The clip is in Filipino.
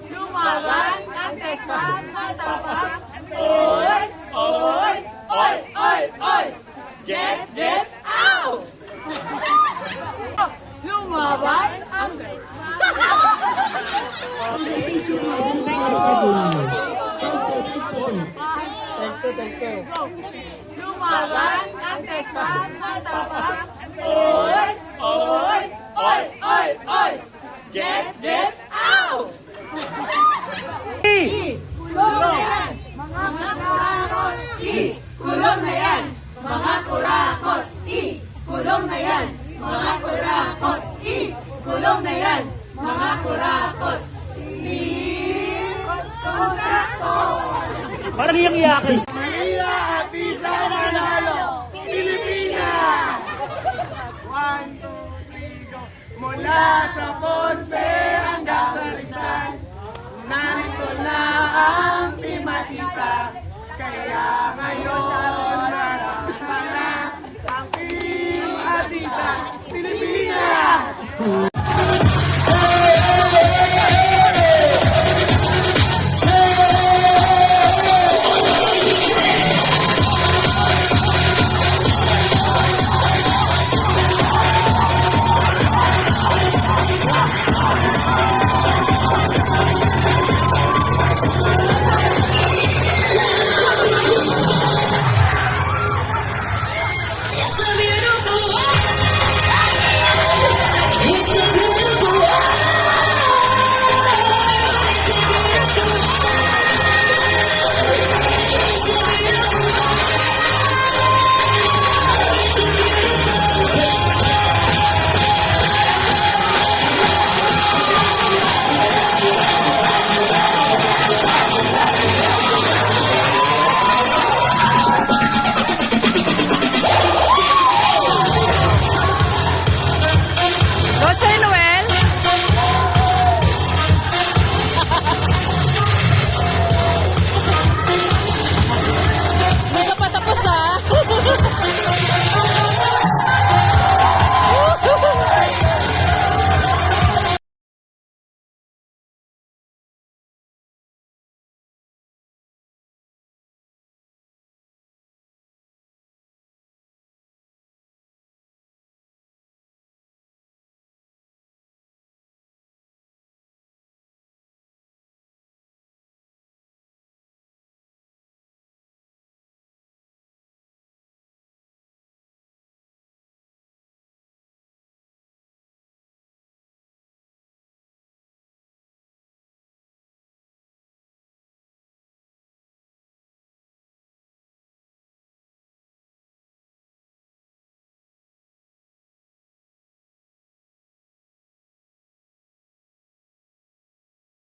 Lumaban ang sexman matapang. Oy! Oy! Oy! Oy! Oy! Get out! Lumaban ang sexman. Lumaban ang sexman matapang. Oy! Oy! Oy! Oy! Oy! Get out! Kulong na yan, mga kurakot! Kulong na yan, mga kurakot! Kulong na yan, mga kurakot! Kulong na yan, mga kurakot! Parang iyak-iyakin. Manila at isa manalo! Pilipinas! 1, 2, 3, go! Mula sa Ponce!